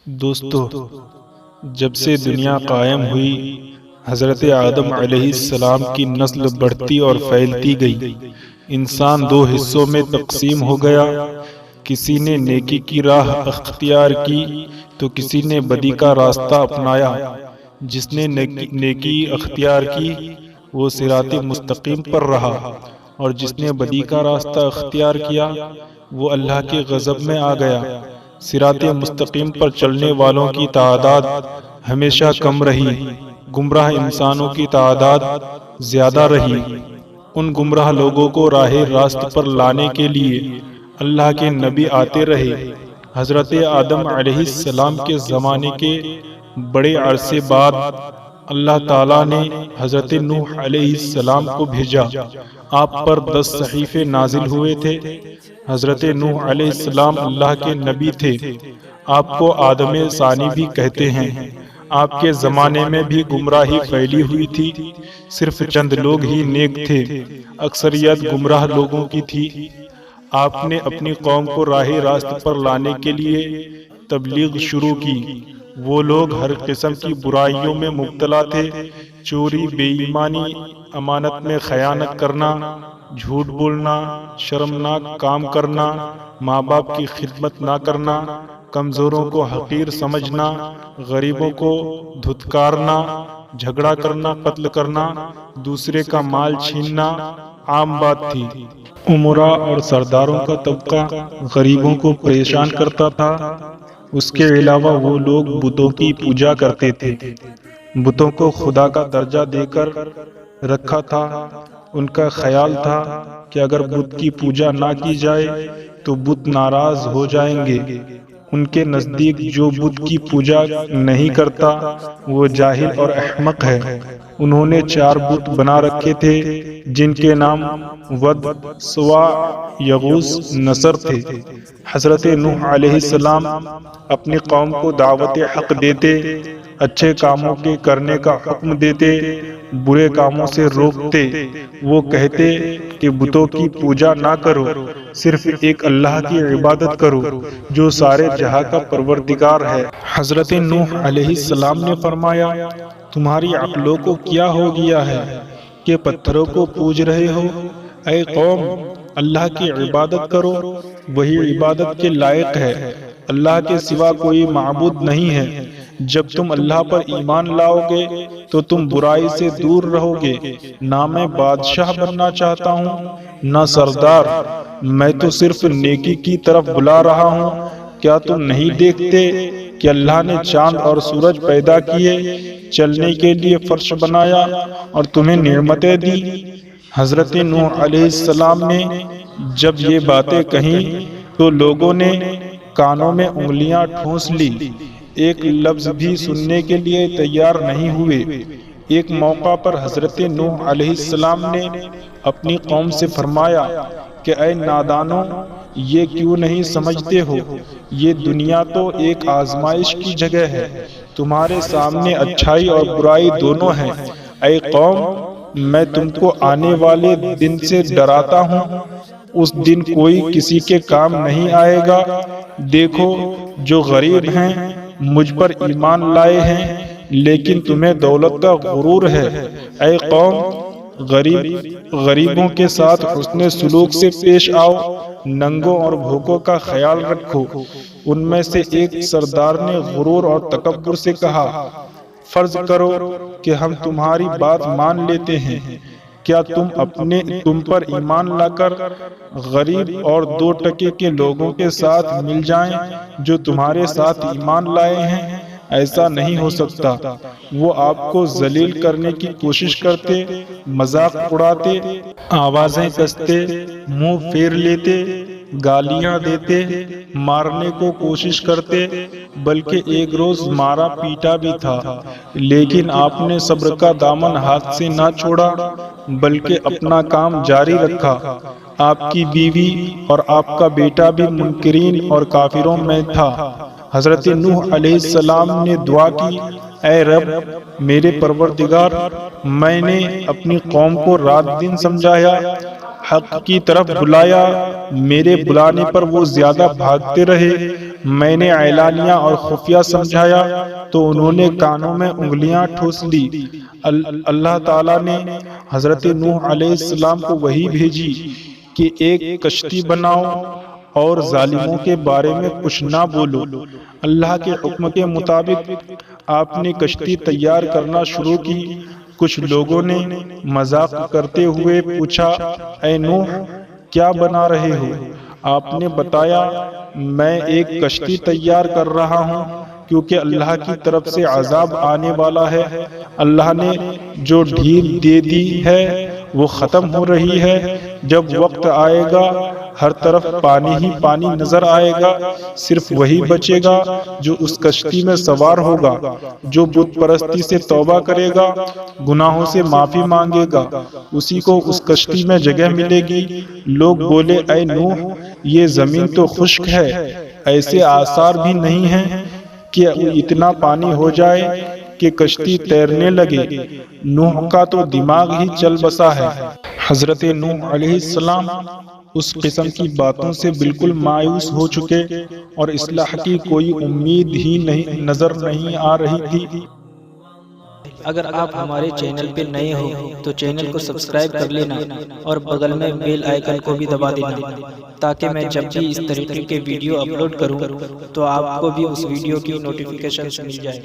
دوستو، جب سے دنیا قائم ہوئی، حضرت آدم علیہ السلام کی نسل بڑھتی اور پھیلتی گئی۔ انسان دو حصوں میں تقسیم ہو گیا، کسی نے نیکی کی راہ اختیار کی تو کسی نے بدی کا راستہ اپنایا۔ جس نے نیکی اختیار کی وہ صراط مستقیم پر رہا، اور جس نے بدی کا راستہ اختیار کیا وہ اللہ کے غضب میں آ گیا۔ صراط مستقیم پر چلنے والوں کی تعداد ہمیشہ کم رہی، گمراہ انسانوں کی تعداد زیادہ رہی۔ ان گمراہ لوگوں کو راہ راست پر لانے کے لیے اللہ کے نبی آتے رہے۔ حضرت آدم علیہ السلام کے زمانے کے بڑے عرصے بعد اللہ تعالیٰ نے حضرت نوح علیہ السلام کو بھیجا۔ آپ پر 10 صحیفے نازل ہوئے تھے۔ حضرت نوح علیہ السلام اللہ کے نبی تھے۔ آپ کو آدم ثانی بھی کہتے ہیں۔ آپ کے زمانے میں بھی گمراہی پھیلی ہوئی تھی، صرف چند لوگ ہی نیک تھے، اکثریت گمراہ لوگوں کی تھی۔ آپ نے اپنی قوم کو راہ راست پر لانے کے لیے تبلیغ شروع کی۔ وہ لوگ ہر قسم کی برائیوں میں مبتلا تھے، چوری، بے ایمانی، امانت میں خیانت کرنا، جھوٹ بولنا، شرمناک کام کرنا، ماں باپ کی خدمت نہ کرنا، کمزوروں کو حقیر سمجھنا، غریبوں کو دھتکارنا، جھگڑا کرنا، قتل کرنا، دوسرے کا مال چھیننا عام بات تھی۔ امراء اور سرداروں کا طبقہ غریبوں کو پریشان کرتا تھا۔ اس کے علاوہ وہ لوگ بتوں کی پوجا کرتے تھے، بتوں کو خدا کا درجہ دے کر رکھا تھا۔ ان کا خیال تھا کہ اگر بت کی پوجا نہ کی جائے تو بت ناراض ہو جائیں گے۔ ان کے نزدیک جو بت کی پوجا نہیں کرتا وہ جاہل اور احمق ہے۔ انہوں نے 4 بت بنا رکھے تھے جن کے نام ود، سواع، یغوث، نصر تھے۔ حضرت نوح علیہ السلام اپنی قوم کو دعوت حق دیتے، اچھے کاموں کے کرنے کا حکم دیتے، برے کاموں سے روکتے۔ وہ کہتے کہ بتوں کی پوجا نہ کرو، صرف ایک اللہ کی عبادت کرو جو سارے جہاں کا پروردگار ہے۔ حضرت نوح علیہ السلام نے فرمایا، تمہاری عقلوں کو کیا ہو گیا ہے کہ پتھروں کو پوج رہے ہو؟ اے قوم، اللہ کی عبادت کرو، وہی عبادت کے لائق ہے۔ اللہ کے سوا کوئی معبود نہیں ہے۔ جب تم اللہ پر ایمان لاؤ گے تو تم برائی سے دور رہو گے۔ نہ میں بادشاہ بننا چاہتا ہوں نہ سردار، میں تو صرف نیکی کی طرف بلا رہا ہوں۔ کیا تم نہیں دیکھتے کہ اللہ نے چاند اور سورج پیدا کیے، چلنے کے لیے فرش بنایا اور تمہیں نعمتیں دی؟ حضرت نوح علیہ السلام نے جب یہ باتیں کہیں تو لوگوں نے کانوں میں انگلیاں ٹھونس لی، ایک لفظ بھی سننے کے لیے تیار نہیں ہوئے۔ ایک موقع پر حضرت نوح علیہ السلام نے اپنی قوم سے فرمایا کہ اے نادانوں، یہ کیوں نہیں سمجھتے ہو؟ یہ دنیا تو ایک آزمائش کی جگہ ہے، تمہارے سامنے اچھائی اور برائی دونوں ہیں۔ اے قوم، میں تم کو آنے والے دن سے ڈراتا ہوں۔ اس دن کوئی کسی کے کام نہیں آئے گا۔ دیکھو، جو غریب ہیں مجھ پر ایمان لائے ہیں، لیکن تمہیں دولت کا غرور ہے۔ اے قوم، غریبوں کے ساتھ حسن سلوک سے پیش آؤ، ننگوں اور بھوکوں کا خیال رکھو۔ ان میں سے ایک سردار نے غرور اور تکبر سے کہا، فرض کرو کہ ہم تمہاری بات مان لیتے ہیں، کیا تم پر ایمان لا کر غریب اور 2 ٹکے کے لوگوں کے ساتھ مل جائیں جو تمہارے ساتھ ایمان لائے ہیں؟ ایسا نہیں ہو سکتا۔ وہ آپ کو ذلیل کرنے کی کوشش کرتے، مذاق اڑاتے، آوازیں کستے، منہ پھیر لیتے، گالیاں دیتے، مارنے کو کوشش کرتے، بلکہ ایک روز مارا پیٹا بھی تھا، لیکن آپ نے صبر کا دامن ہاتھ سے نہ چھوڑا بلکہ اپنا کام جاری رکھا۔ آپ کی بیوی اور آپ کا بیٹا بھی منکرین اور کافروں میں تھا۔ حضرت نوح علیہ السلام نے دعا کی، اے رب میرے پروردگار، میں نے اپنی قوم کو رات دن سمجھایا، حق کی طرف بلایا، میرے بلانے پر وہ زیادہ بھاگتے رہے۔ میں نے اعلانیہ اور خفیہ سمجھایا تو انہوں نے کانوں میں انگلیاں ٹھوس لی۔ اللہ تعالیٰ نے حضرت نوح علیہ السلام کو وحی بھیجی کہ ایک کشتی بناؤ اور ظالموں کے بارے میں کچھ نہ بولو۔ اللہ کے حکم کے مطابق آپ نے کشتی تیار کرنا شروع کی۔ کچھ لوگوں نے مذاق کرتے ہوئے پوچھا، اے نوح، کیا بنا رہے ہو؟ آپ نے بتایا، میں ایک کشتی تیار کر رہا ہوں کیونکہ اللہ کی طرف سے عذاب آنے والا ہے۔ اللہ نے جو ڈھیل دے دی ہے وہ ختم ہو رہی ہے۔ جب وقت آئے گا ہر طرف پانی ہی پانی نظر آئے گا، صرف وہی بچے گا جو اس کشتی میں سوار ہوگا۔ جو بت پرستی سے توبہ کرے گا، گناہوں سے معافی مانگے گا، اسی کو اس کشتی میں جگہ ملے گی۔ لوگ بولے، اے نوح، یہ زمین تو خشک ہے، ایسے آثار بھی نہیں ہیں کہ اتنا پانی ہو جائے کہ کشتی تیرنے لگے۔ نوح کا تو دماغ ہی چل بسا ہے۔ حضرت نوح علیہ السلام اس قسم کی باتوں سے بالکل مایوس ہو چکے اور اصلاح کی کوئی امید ہی نظر نہیں آ رہی تھی۔ اگر آپ ہمارے چینل پہ نئے ہو تو چینل کو سبسکرائب کر لینا اور بغل میں بیل آئیکن کو بھی دبا دینا تاکہ میں جب بھی اس طریقے کے ویڈیو اپلوڈ کروں تو آپ کو بھی اس ویڈیو کی نوٹیفیکیشن مل جائے۔